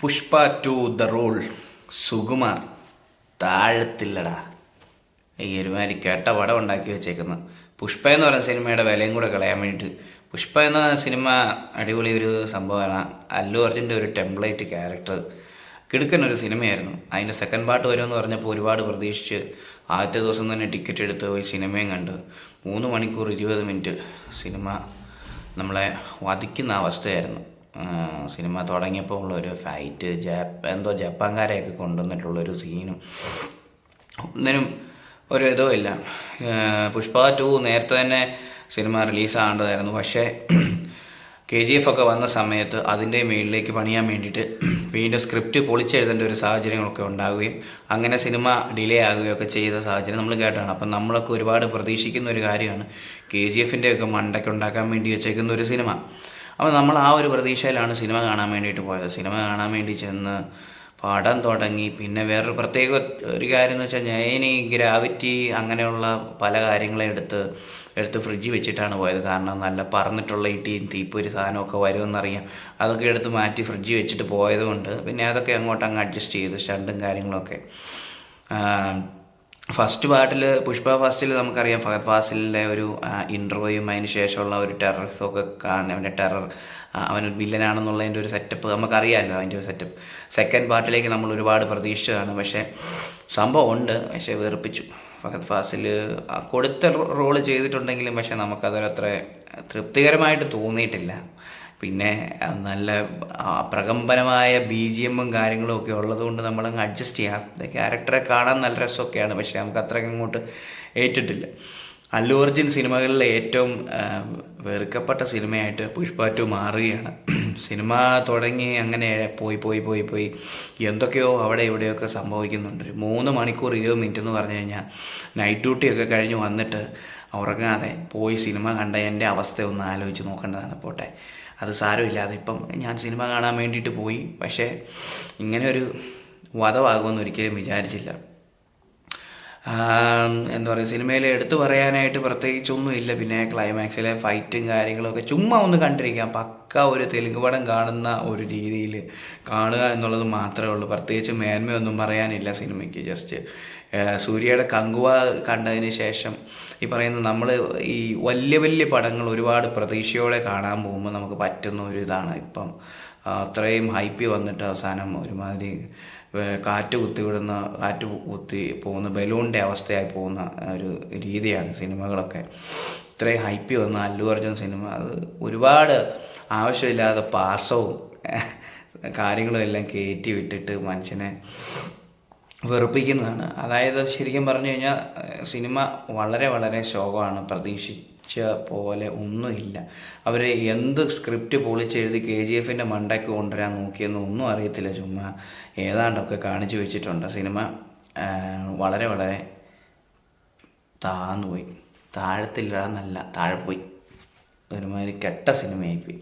Pushpa two the rule Sukumar താഴത്തില്ലടാ. ഈ ഒരുമാതിരി കേട്ട പടം ഉണ്ടാക്കി വെച്ചേക്കുന്നു. പുഷ്പ എന്ന് പറയുന്ന സിനിമയുടെ വിലയും കൂടെ കളയാൻ വേണ്ടിയിട്ട്. പുഷ്പ എന്ന സിനിമ അടിപൊളി ഒരു സംഭവമാണ്. അല്ലു അർജുൻ്റെ ഒരു ടെംപ്ലേറ്റ് ക്യാരക്ടർ കിടുക്കനൊരു സിനിമയായിരുന്നു. അതിൻ്റെ സെക്കൻഡ് പാർട്ട് വരുമെന്ന് പറഞ്ഞപ്പോൾ ഒരുപാട് പ്രതീക്ഷിച്ച് ആദ്യത്തെ ദിവസം തന്നെ ടിക്കറ്റ് എടുത്ത് പോയി സിനിമയും കണ്ട് 3 മണിക്കൂർ 20 മിനിറ്റ് സിനിമ നമ്മളെ വധിക്കുന്ന അവസ്ഥയായിരുന്നു. സിനിമ തുടങ്ങിയപ്പോൾ ഉള്ളൊരു ഫൈറ്റ്, എന്തോ ജപ്പാൻകാരെയൊക്കെ കൊണ്ടുവന്നിട്ടുള്ളൊരു സീനും ഒന്നിനും ഒരു ഇതോ ഇല്ല. പുഷ്പ 2 നേരത്തെ തന്നെ സിനിമ റിലീസാകേണ്ടതായിരുന്നു. പക്ഷേ KGF ഒക്കെ വന്ന സമയത്ത് അതിൻ്റെ മേളിലേക്ക് പണിയാൻ വേണ്ടിയിട്ട് വീണ്ടും സ്ക്രിപ്റ്റ് പൊളിച്ചെഴുതേണ്ട ഒരു സാഹചര്യങ്ങളൊക്കെ ഉണ്ടാവുകയും അങ്ങനെ സിനിമ ഡിലേ ആകുകയൊക്കെ ചെയ്ത സാഹചര്യം നമ്മൾ കേട്ടാണ്. അപ്പം നമ്മളൊക്കെ ഒരുപാട് പ്രതീക്ഷിക്കുന്ന ഒരു കാര്യമാണ് KGFൻ്റെ ഒക്കെ മണ്ടയ്ക്ക് ഉണ്ടാക്കാൻ വേണ്ടി വെച്ചേക്കുന്ന ഒരു സിനിമ. അപ്പോൾ നമ്മൾ ആ ഒരു പ്രതീക്ഷയിലാണ് സിനിമ കാണാൻ വേണ്ടിയിട്ട് പോയത്. സിനിമ കാണാൻ വേണ്ടി ചെന്ന് പടം തുടങ്ങി. പിന്നെ വേറൊരു പ്രത്യേക ഒരു കാര്യം എന്ന് വെച്ചാൽ ഞാൻ ഈ ഗ്രാവിറ്റി അങ്ങനെയുള്ള പല കാര്യങ്ങളെ എടുത്ത് ഫ്രിഡ്ജിൽ വെച്ചിട്ടാണ് പോയത്. കാരണം നല്ല പറന്നിട്ടുള്ള ഇടിയും തീപ്പൊരി സാധനമൊക്കെ വരുമെന്നറിയാം. അതൊക്കെ എടുത്ത് മാറ്റി ഫ്രിഡ്ജിൽ വെച്ചിട്ട് പോയതുകൊണ്ട് പിന്നെ അതൊക്കെ അങ്ങ് അഡ്ജസ്റ്റ് ചെയ്ത് സ്റ്റണ്ടും കാര്യങ്ങളൊക്കെ. ഫസ്റ്റ് പാർട്ടിൽ പുഷ്പ ഫസ്റ്റിൽ നമുക്കറിയാം ഫഹദ് ഫാസിലിൻ്റെ ഒരു ഇൻട്രോയും അതിന് ശേഷമുള്ള ഒരു ടെററിസമൊക്കെ കാണും. അവൻ്റെ അവനൊരു വില്ലനാണെന്നുള്ളതിൻ്റെ ഒരു സെറ്റപ്പ് നമുക്കറിയാമല്ലോ, അതിൻ്റെ ഒരു സെറ്റപ്പ്. സെക്കൻഡ് പാർട്ടിലേക്ക് നമ്മൾ ഒരുപാട് പ്രതീക്ഷിച്ചതാണ്. പക്ഷേ സംഭവം ഉണ്ട്, പക്ഷേ വെറുപ്പിച്ചു. ഫഹദ് ഫാസിൽ കൊടുത്ത റോള് ചെയ്തിട്ടുണ്ടെങ്കിലും പക്ഷേ നമുക്കതൊരത്ര തൃപ്തികരമായിട്ട് തോന്നിയിട്ടില്ല. പിന്നെ നല്ല പ്രകമ്പനമായ BGM കാര്യങ്ങളും ഒക്കെ ഉള്ളതുകൊണ്ട് നമ്മളങ്ങ് അഡ്ജസ്റ്റ് ചെയ്യാം. ക്യാരക്ടറെ കാണാൻ നല്ല രസമൊക്കെയാണ്, പക്ഷേ നമുക്ക് അത്രയ്ക്ക് അങ്ങോട്ട് ഏറ്റിട്ടില്ല. അല്ലു അർജുൻ സിനിമകളിലെ ഏറ്റവും വെറുക്കപ്പെട്ട സിനിമയായിട്ട് പുഷ്പ 2 മാറുകയാണ്. സിനിമ തുടങ്ങി അങ്ങനെ പോയി എന്തൊക്കെയോ അവിടെ ഇവിടെയൊക്കെ സംഭവിക്കുന്നുണ്ട്. 3 മണിക്കൂർ 20 മിനിറ്റ് എന്ന് പറഞ്ഞു കഴിഞ്ഞാൽ നൈറ്റ് ഡ്യൂട്ടിയൊക്കെ കഴിഞ്ഞ് വന്നിട്ട് ഉറങ്ങാതെ പോയി സിനിമ കണ്ട എൻ്റെ അവസ്ഥ ഒന്ന് ആലോചിച്ച് നോക്കേണ്ടതാണ്. പോട്ടെ, അത് സാരമില്ല. അതിപ്പം ഞാൻ സിനിമ കാണാൻ വേണ്ടിയിട്ട് പോയി, പക്ഷേ ഇങ്ങനെ ഒരു വധമാകുമെന്ന് ഒരിക്കലും വിചാരിച്ചില്ല. എന്താ പറയുക, സിനിമയിൽ എടുത്തു പറയാനായിട്ട് പ്രത്യേകിച്ചൊന്നുമില്ല. പിന്നെ ക്ലൈമാക്സിലെ ഫൈറ്റും കാര്യങ്ങളൊക്കെ ചുമ്മാ ഒന്ന് കണ്ടിരിക്കാം. പക്ക ഒരു തെലുങ്ക് പടം കാണുന്ന ഒരു രീതിയിൽ കാണുക എന്നുള്ളത് മാത്രമേ ഉള്ളൂ. പ്രത്യേകിച്ച് മേന്മയൊന്നും പറയാനില്ല സിനിമയ്ക്ക്. ജസ്റ്റ് സൂര്യയുടെ കങ്കുവ കണ്ടതിന് ശേഷം ഈ പറയുന്ന നമ്മൾ ഈ വലിയ പടങ്ങൾ ഒരുപാട് പ്രതീക്ഷയോടെ കാണാൻ പോകുമ്പോൾ നമുക്ക് പറ്റുന്ന ഒരു ഇതാണ്. ഇപ്പം അത്രയും ഹൈപ്പ് വന്നിട്ട് അവസാനം ഒരുമാതിരി കാറ്റ് കുത്തി പോകുന്ന ബലൂണിൻ്റെ അവസ്ഥയായി പോകുന്ന ഒരു രീതിയാണ് സിനിമകളൊക്കെ. ഇത്രയും ഹൈപ്പ് വന്ന അല്ലു അർജുൻ സിനിമ അത് ഒരുപാട് ആവശ്യമില്ലാതെ പാസവും കാര്യങ്ങളും എല്ലാം കയറ്റി വിട്ടിട്ട് മനുഷ്യനെ വെറുപ്പിക്കുന്നതാണ്. അതായത് ശരിക്കും പറഞ്ഞു കഴിഞ്ഞാൽ സിനിമ വളരെ ശോകമാണ്. പ്രതീക്ഷിച്ച പോലെ ഒന്നുമില്ല. അവർ എന്ത് സ്ക്രിപ്റ്റ് പൊളിച്ചെഴുതി KGFൻ്റെ മണ്ടയ്ക്ക് കൊണ്ടുവരാൻ നോക്കിയെന്ന് ഒന്നും അറിയത്തില്ല. ചുമ്മാ ഏതാണ്ടൊക്കെ കാണിച്ചു വെച്ചിട്ടുണ്ട്. സിനിമ വളരെ താഴ്ന്നുപോയി. താഴത്തില്ല, നല്ല താഴെ പോയി. ഒരുമാതിരി കെട്ട സിനിമയായിപ്പോയി.